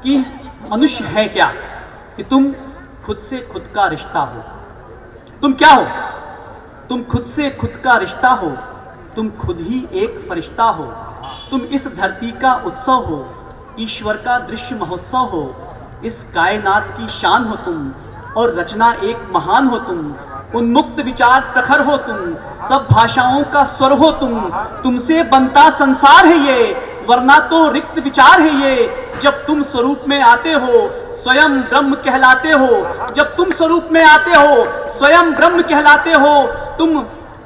कि मनुष्य है क्या, कि तुम खुद से खुद का रिश्ता हो। तुम क्या हो? तुम खुद से खुद का रिश्ता हो, तुम खुद ही एक फरिश्ता हो, तुम इस धरती का उत्सव हो, ईश्वर का दृश्य महोत्सव हो, इस कायनात की शान हो तुम, और रचना एक महान हो तुम, उन्मुक्त विचार प्रखर हो तुम, सब भाषाओं का स्वर हो तुम, तुमसे बनता संसार है ये, वरना तो रिक्त विचार है ये। जब तुम स्वरूप में आते हो स्वयं ब्रह्म कहलाते हो, जब तुम स्वरूप में आते हो स्वयं ब्रह्म कहलाते हो।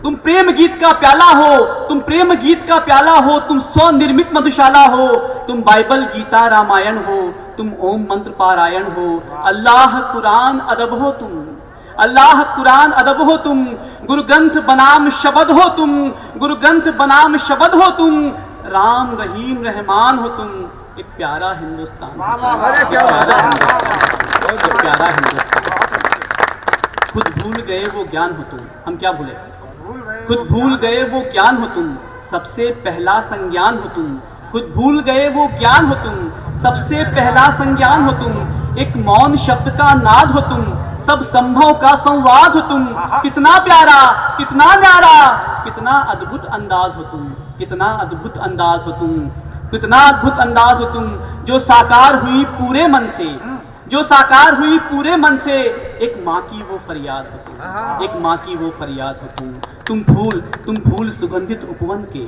तुम प्रेम गीत का प्याला हो, तुम प्रेम गीत का प्याला हो, तुम स्वनिर्मित मधुशाला हो, तुम बाइबल गीता रामायण हो, तुम ओम मंत्र पारायण हो, अल्लाह कुरान अदब हो तुम, अल्लाह कुरान अदब हो तुम, गुरु ग्रंथ बनाम शब्द हो तुम, गुरु ग्रंथ बनाम शब्द हो तुम, राम रहीम रहमान हो तुम। एक प्यारा हिंदुस्तान, प्यारा हिंदुस्तान। खुद भूल गए वो ज्ञान हो तुम, हम क्या भूले? खुद भूल गए वो ज्ञान हो तुम, सबसे पहला संज्ञान हो तुम, खुद भूल गए वो ज्ञान हो तुम, सबसे पहला संज्ञान हो तुम, एक मौन शब्द का नाद हो तुम, सब संभव का संवाद हो तुम। कितना प्यारा, कितना न्यारा, कितना अद्भुत अंदाज हो तुम, कितना अद्भुत अंदाज हो तुम, कितना अद्भुत अंदाज हो तुम, जो साकार हुई पूरे मन से, जो साकार हुई पूरे मन से। एक माँ की वो फरियाद हो तुम, एक माँ की वो फरियाद हो तुम। तुम फूल सुगंधित उपवन के,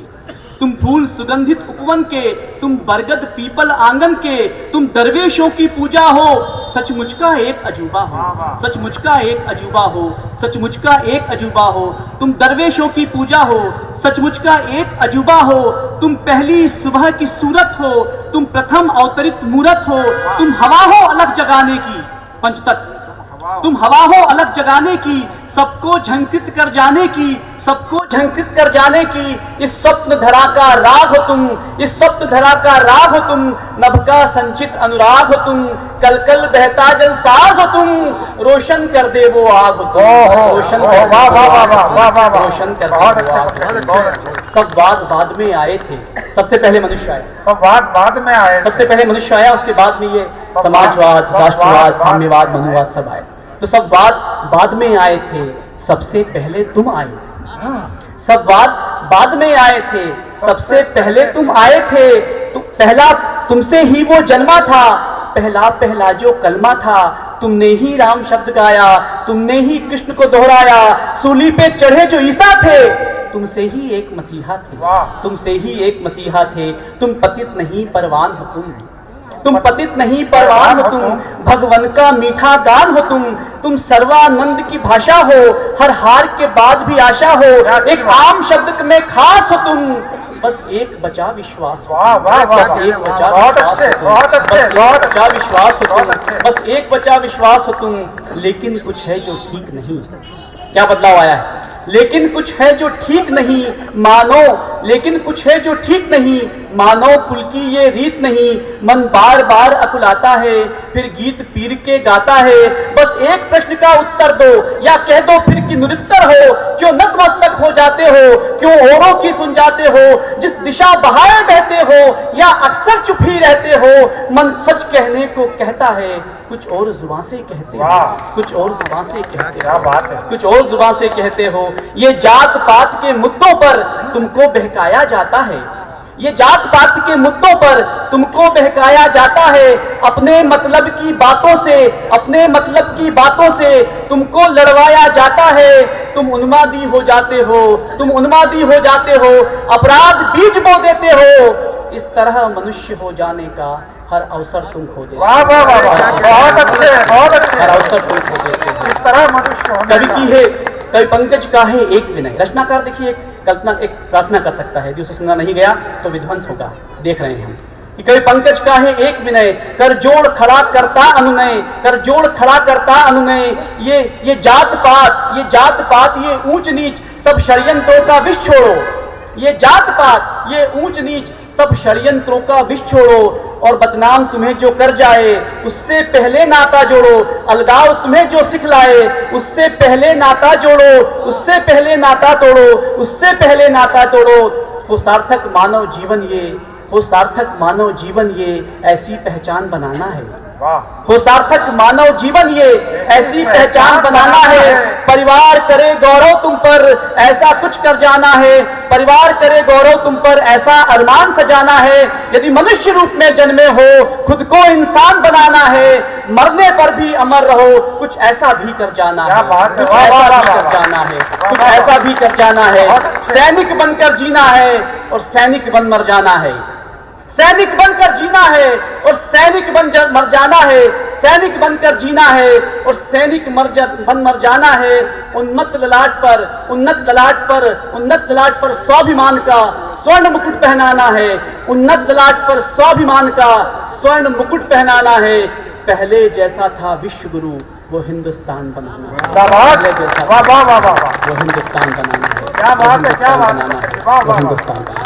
तुम फूल सुगंधित उपवन के, तुम बरगद पीपल आंगन के, तुम दरवेशों की पूजा हो, सचमुच का एक अजूबा हो, सचमुच का एक अजूबा हो, सचमुच का एक अजूबा हो। तुम दरवेशों की पूजा हो, सचमुच का एक अजूबा हो, तुम पहली सुबह की सूरत हो, तुम प्रथम अवतरित मूरत हो, तुम हवा हो अलग जगाने की पंचतत्व, तुम हवा हो अलग जगाने की, सबको झंकृत कर जाने की, सबको झंकृत कर जाने की। इस स्वप्न धरा का राग हो तुम, इस स्वप्न धरा का राग हो तुम, नभ का संचित अनुराग हो तुम, कल कल बहता जल साज हो तुम, रोशन कर दे वो आग हो तुम, रोशन कर दे वो आग, रोशन कर दे वो आग। सब वाद बाद में आए थे, सबसे पहले मनुष्य आया, सब वाद बाद में आए, सबसे पहले मनुष्य आया, उसके बाद में ये समाजवाद, राष्ट्रवाद, साम्यवाद, मनुवाद सब आए। तो सब वाद बाद में आए थे, सबसे पहले तुम आए थे। सब वाद बाद में आए थे, सबसे पहले तुम आए थे। तो पहला तुमसे ही वो जन्मा था, पहला पहला जो कलमा था, तुमने ही राम शब्द गाया, तुमने ही कृष्ण को दोहराया, सूली पे चढ़े जो ईसा थे, तुमसे ही एक मसीहा थे, तुमसे ही एक मसीहा थे। तुम पतित नहीं परवान हो तुम पतित नहीं परवान हो तुम, भगवन का मीठा गान हो तुम सर्वानंद की भाषा हो, हर हार के बाद भी आशा हो, एक आम शब्द में खास हो तुम, बस एक बचा विश्वास हो, बस एक बचा विश्वास हो तुम, बस एक बचा विश्वास हो तुम। लेकिन कुछ है जो ठीक नहीं, क्या बदलाव आया है? लेकिन कुछ है जो ठीक नहीं मानो, लेकिन कुछ है जो ठीक नहीं मानो, कुल की ये रीत नहीं, मन बार बार अकुलाता है, फिर गीत पीर के गाता है। बस एक प्रश्न का उत्तर दो, या कह दो फिर कि निरुत्तर हो, क्यों नतमस्तक हो जाते हो, क्यों औरों की सुन जाते हो, जिस दिशा बहाए बहते हो, या अक्सर चुप ही रहते हो। मन सच कहने को कहता है, कुछ और जुबान से कहते हो, कुछ और जुबान से कहते हो, कुछ और जुबान से कहते हो। ये जात पात के मुद्दों पर तुमको बहकाया जाता है, ये जात पात के मुद्दों पर तुमको बहकाया जाता है, अपने मतलब की बातों से, अपने मतलब की बातों से तुमको लड़वाया जाता है। तुम उन्मादी हो जाते हो, तुम उन्मादी हो जाते हो, अपराध बीज बो देते हो। इस तरह मनुष्य हो जाने का हर अवसर तुम खो देते हो, बहुत अच्छे, बहुत अच्छे, हर अवसर तुम खो देते हो। इस तरह मनुष्य कवि की है, कवि पंकज का है एक विनय। रचनाकार देखिए एक कल्पना, एक प्रार्थना कर सकता है, जो उसे सुना नहीं गया तो विध्वंस होगा। देख रहे हैं हम कि कवि पंकज का है एक विनय, कर जोड़ खड़ा करता अनुनय, कर जोड़ खड़ा करता अनुनय। ये जात पात, ये ऊंच नीच, सब षड्यंत्रों का विष छोड़ो। ये जात पात, ये ऊंच नीच, सब षड्यंत्रों का विष छोड़ो, और बदनाम तुम्हें जो कर जाए उससे पहले नाता जोड़ो। अलगाव तुम्हें जो सिखलाए उससे पहले नाता जोड़ो, उससे पहले नाता तोड़ो, उससे पहले नाता तोड़ो। हो सार्थक मानव जीवन ये, हो सार्थक मानव जीवन ये ऐसी पहचान बनाना है। वाह हो सार्थक मानव जीवन ये ऐसी पहचान बनाना है। परिवार करे गौरव तुम पर ऐसा कुछ कर जाना है। परिवार करे गौरव तुम पर ऐसा अरमान सजाना है। यदि मनुष्य रूप में जन्मे हो खुद को इंसान बनाना है। मरने पर भी अमर रहो कुछ ऐसा भी कर जाना है। कुछ ऐसा भी कर जाना है। कुछ ऐसा भी कर जाना है। सैनिक बनकर जीना है और सैनिक बन मर जाना है। सैनिक बनकर जीना है और सैनिक मर जाना है। सैनिक बनकर जीना है और सैनिक बन मर जाना है। उन्नत ललाट पर स्वाभिमान का स्वर्ण मुकुट पहनाना है। उन्नत ललाट पर स्वाभिमान का स्वर्ण मुकुट पहनाना है। पहले जैसा था विश्व गुरु वो हिंदुस्तान बनाना है। पहले जैसा वाह वाह वाह वाह वो हिंदुस्तान बनाना है। क्या बात है, क्या बात है। बनाना है वाह, वो वाह, हिंदुस्तान बनाना है।